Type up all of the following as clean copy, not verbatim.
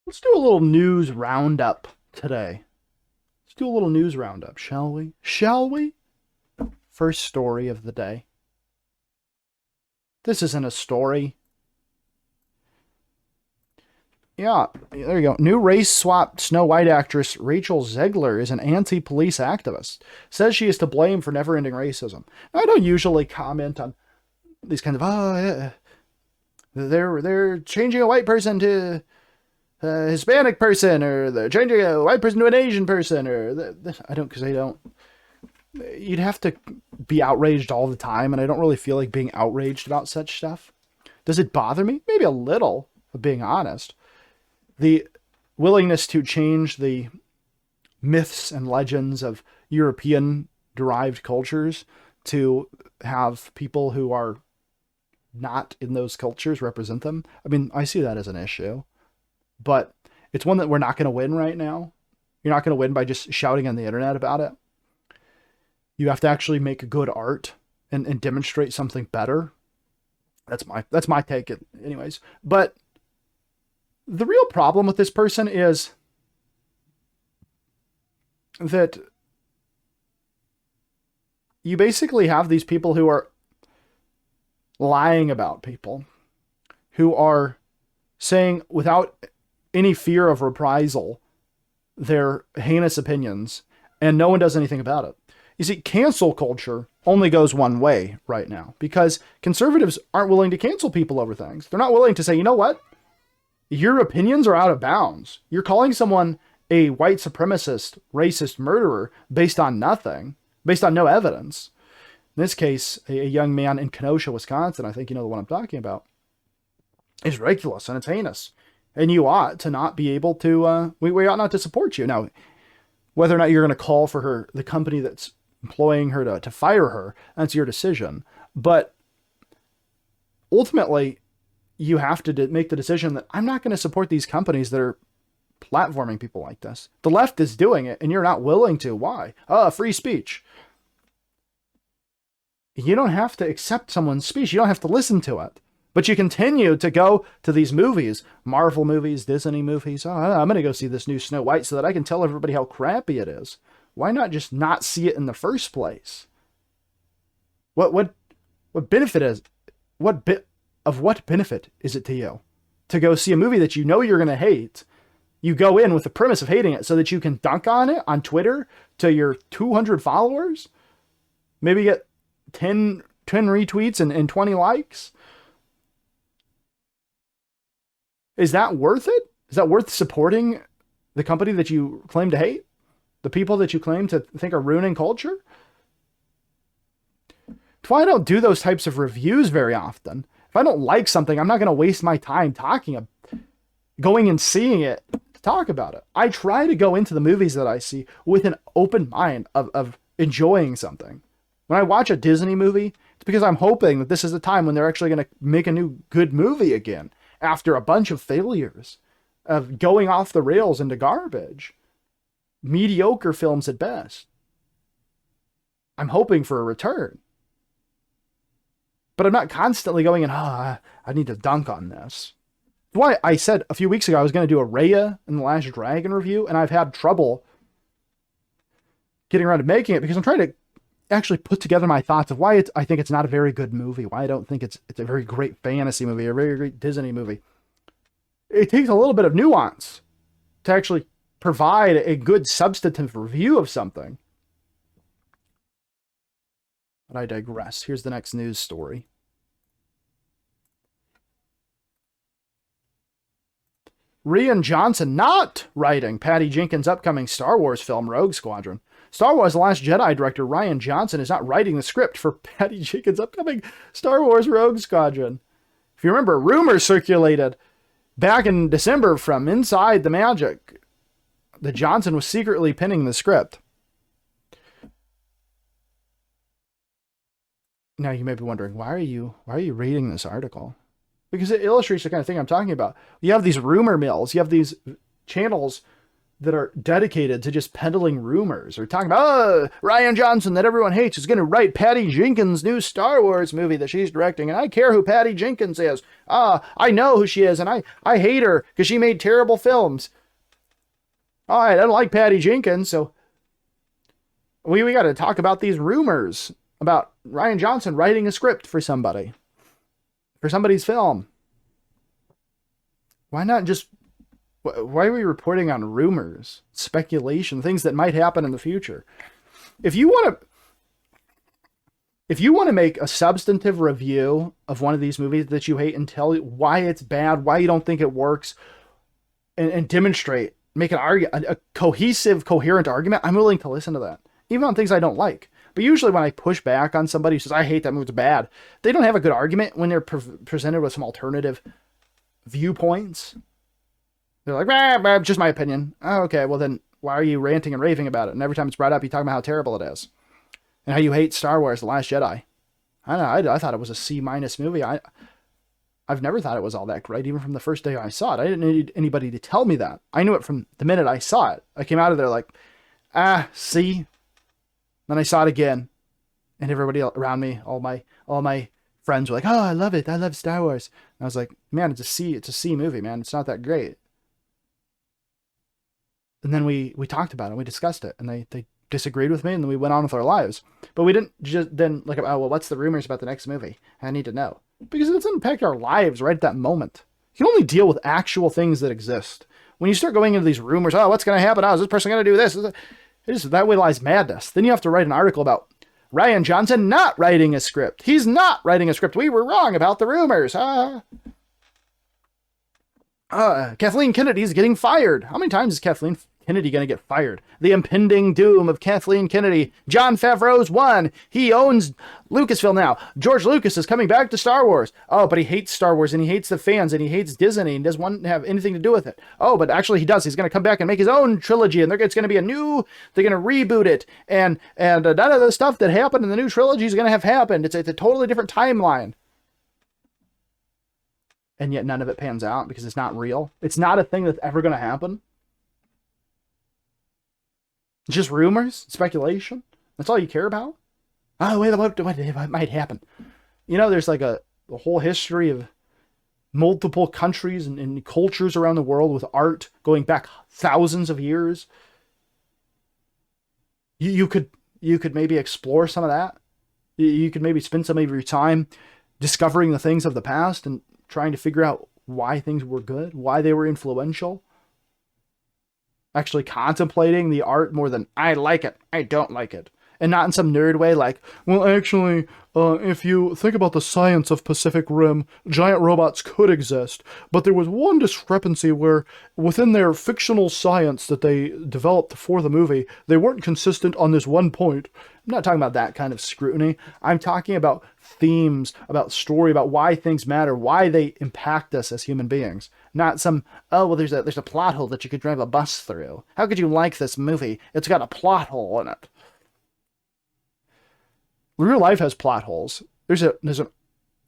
Let's do a little news roundup today. Let's do a little news roundup, shall we? Shall we? First story of the day. This isn't a story. Yeah, there you go. New race swapped Snow White actress Rachel Zegler is an anti-police activist. Says she is to blame for never-ending racism. I don't usually comment on these kinds of, yeah, they're changing a white person to a Hispanic person, or they're changing a white person to an Asian person, or I don't, because I don't. You'd have to be outraged all the time, and I don't really feel like being outraged about such stuff. Does it bother me? Maybe a little, if being honest. The willingness to change the myths and legends of European-derived cultures to have people who are not in those cultures represent them. I mean, I see that as an issue, but it's one that we're not going to win right now. You're not going to win by just shouting on the internet about it. You have to actually make good art and demonstrate something better. That's my take, anyways. But the real problem with this person is that you basically have these people who are lying about people, who are saying without any fear of reprisal their heinous opinions, and no one does anything about it. You see, cancel culture only goes one way right now, because conservatives aren't willing to cancel people over things. They're not willing to say, you know what? Your opinions are out of bounds. You're calling someone a white supremacist, racist murderer based on nothing, based on no evidence. In this case, a young man in Kenosha, Wisconsin, I think you know the one I'm talking about, is ridiculous and it's heinous. And you ought to not be able to, we ought not to support you. Now, whether or not you're going to call for her, the company that's employing her to fire her, that's your decision. But ultimately, you have to make the decision that I'm not going to support these companies that are platforming people like this. The left is doing it, and you're not willing to. Why? Free speech. You don't have to accept someone's speech. You don't have to listen to it. But you continue to go to these movies, Marvel movies, Disney movies. I'm going to go see this new Snow White so that I can tell everybody how crappy it is. Why not just not see it in the first place? What benefit is, what benefit is it to you to go see a movie that you know you're going to hate? You go in with the premise of hating it so that you can dunk on it on Twitter to your 200 followers, maybe get 10 retweets and 20 likes. Is that worth it? Is that worth supporting the company that you claim to hate? The people that you claim to think are ruining culture? That's why I don't do those types of reviews very often. If I don't like something, I'm not going to waste my time going and seeing it to talk about it. I try to go into the movies that I see with an open mind of enjoying something. When I watch a Disney movie, it's because I'm hoping that this is the time when they're actually going to make a new good movie again after a bunch of failures of going off the rails into garbage. Mediocre films at best. I'm hoping for a return. But I'm not constantly going in, I need to dunk on this. That's why I said a few weeks ago I was going to do a Raya and the Last Dragon review, and I've had trouble getting around to making it because I'm trying to actually put together my thoughts of why I think it's not a very good movie, why I don't think it's a very great fantasy movie, a very great Disney movie. It takes a little bit of nuance to actually provide a good substantive review of something. But I digress. Here's the next news story. Rian Johnson not writing Patty Jenkins' upcoming Star Wars film Rogue Squadron. Star Wars The Last Jedi director Rian Johnson is not writing the script for Patty Jenkins' upcoming Star Wars Rogue Squadron. If you remember, rumors circulated back in December from Inside the Magic that Johnson was secretly penning the script. Now you may be wondering, why are you reading this article? Because it illustrates the kind of thing I'm talking about. You have these rumor mills, you have these channels that are dedicated to just peddling rumors or talking about, oh, Rian Johnson that everyone hates is going to write Patty Jenkins' new Star Wars movie that she's directing, and I care who Patty Jenkins is. I know who she is, and I hate her because she made terrible films. All right, I don't like Patty Jenkins, so we got to talk about these rumors about Rian Johnson writing a script for somebody's film. Why not just... Why are we reporting on rumors, speculation, things that might happen in the future? If you want to make a substantive review of one of these movies that you hate and tell why it's bad, why you don't think it works, and demonstrate, make a cohesive, coherent argument, I'm willing to listen to that, even on things I don't like. But usually when I push back on somebody who says, I hate that movie, it's bad, they don't have a good argument when they're presented with some alternative viewpoints. They're like, bah, just my opinion. Oh, okay, well then, why are you ranting and raving about it? And every time it's brought up, you talk about how terrible it is. And how you hate Star Wars: The Last Jedi. I don't know, I thought it was a C- movie. I've never thought it was all that great, even from the first day I saw it. I didn't need anybody to tell me that. I knew it from the minute I saw it. I came out of there like, C. Then I saw it again. And everybody around me, all my friends were like, oh, I love it. I love Star Wars. And I was like, man, it's a C movie, man. It's not that great. And then we talked about it, we discussed it, and they disagreed with me, and then we went on with our lives. But we didn't just then like, oh, well, what's the rumors about the next movie? I need to know. Because it doesn't impact our lives right at that moment. You can only deal with actual things that exist. When you start going into these rumors, oh, what's going to happen? Oh, is this person going to do this? That way lies madness. Then you have to write an article about Rian Johnson not writing a script. He's not writing a script. We were wrong about the rumors. Kathleen Kennedy's getting fired. How many times is Kathleen Kennedy going to get fired? The impending doom of Kathleen Kennedy. Jon Favreau's won. He owns Lucasfilm now. George Lucas is coming back to Star Wars. Oh, but he hates Star Wars, and he hates the fans, and he hates Disney, and doesn't want to have anything to do with it. Oh, but actually he does. He's going to come back and make his own trilogy, and it's going to be they're going to reboot it, and none of the stuff that happened in the new trilogy is going to have happened. It's a totally different timeline. And yet none of it pans out because it's not real. It's not a thing that's ever going to happen. It's just rumors, speculation. That's all you care about? Oh, wait, what might happen? You know, there's like a whole history of multiple countries and cultures around the world with art going back thousands of years. You could maybe explore some of that. You could maybe spend some of your time discovering the things of the past and trying to figure out why things were good, why they were influential. Actually contemplating the art more than I like it, I don't like it. And not in some nerd way like, well, actually, if you think about the science of Pacific Rim, giant robots could exist. But there was one discrepancy where within their fictional science that they developed for the movie, they weren't consistent on this one point. I'm not talking about that kind of scrutiny. I'm talking about themes, about story, about why things matter, why they impact us as human beings. Not some, oh, well, there's a plot hole that you could drive a bus through. How could you like this movie? It's got a plot hole in it. Real life has plot holes. There's an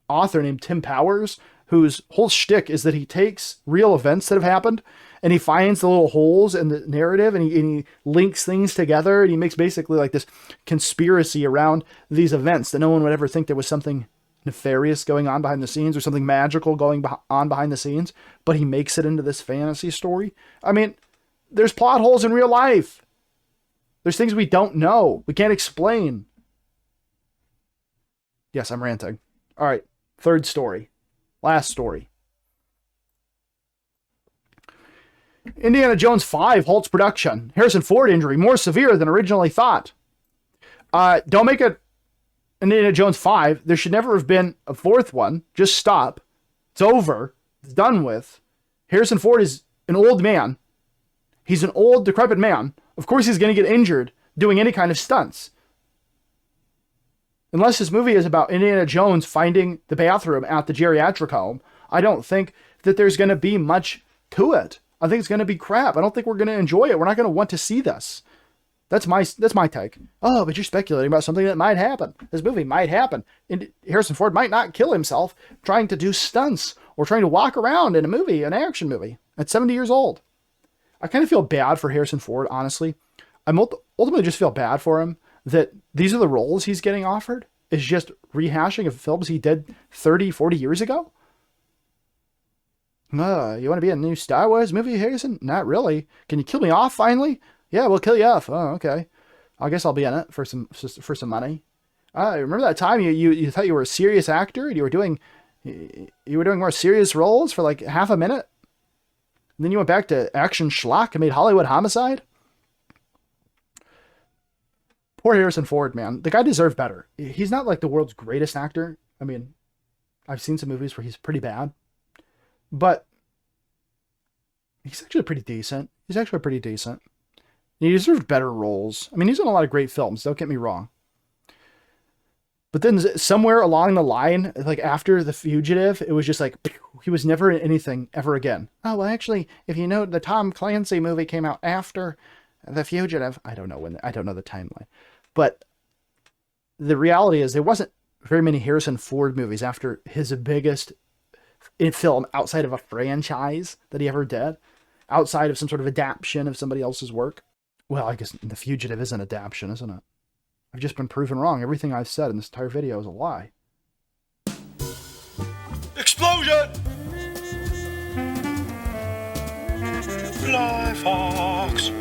author named Tim Powers whose whole shtick is that he takes real events that have happened and he finds the little holes in the narrative and he links things together, and he makes basically like this conspiracy around these events that no one would ever think there was something nefarious going on behind the scenes or something magical going on behind the scenes, but he makes it into this fantasy story. I mean, there's plot holes in real life. There's things we don't know. We can't explain. Yes, I'm ranting. All right, third story. Last story. Indiana Jones 5 halts production. Harrison Ford injury more severe than originally thought. Don't make it Indiana Jones 5. There should never have been a fourth one. Just stop. It's over. It's done with. Harrison Ford is an old man. He's an old, decrepit man. Of course he's going to get injured doing any kind of stunts. Unless this movie is about Indiana Jones finding the bathroom at the geriatric home, I don't think that there's going to be much to it. I think it's going to be crap. I don't think we're going to enjoy it. We're not going to want to see this. That's my take. Oh, but you're speculating about something that might happen. This movie might happen. And Harrison Ford might not kill himself trying to do stunts or trying to walk around in a movie, an action movie, at 70 years old. I kind of feel bad for Harrison Ford, honestly. I'm ultimately just feel bad for him that these are the roles he's getting offered, is just rehashing of films he did 30, 40 years ago. You want to be in a new Star Wars movie, Harrison? Not really. Can you kill me off finally? Yeah, we'll kill you off. Oh, okay. I guess I'll be in it for some money. Remember that time you thought you were a serious actor and you were doing more serious roles for like half a minute? And then you went back to action schlock and made Hollywood Homicide? Poor Harrison Ford, man. The guy deserved better. He's not like the world's greatest actor. I mean, I've seen some movies where he's pretty bad, but he's actually pretty decent. He's actually pretty decent. He deserved better roles. I mean, he's in a lot of great films, don't get me wrong. But then somewhere along the line, like after The Fugitive, it was just like, he was never in anything ever again. Oh, well, actually, if you know, the Tom Clancy movie came out after The Fugitive. I don't know the timeline. But the reality is there wasn't very many Harrison Ford movies after his biggest film outside of a franchise that he ever did, outside of some sort of adaptation of somebody else's work. Well, I guess The Fugitive is an adaptation, isn't it? I've just been proven wrong. Everything I've said in this entire video is a lie. Explosion! Fly, Fox!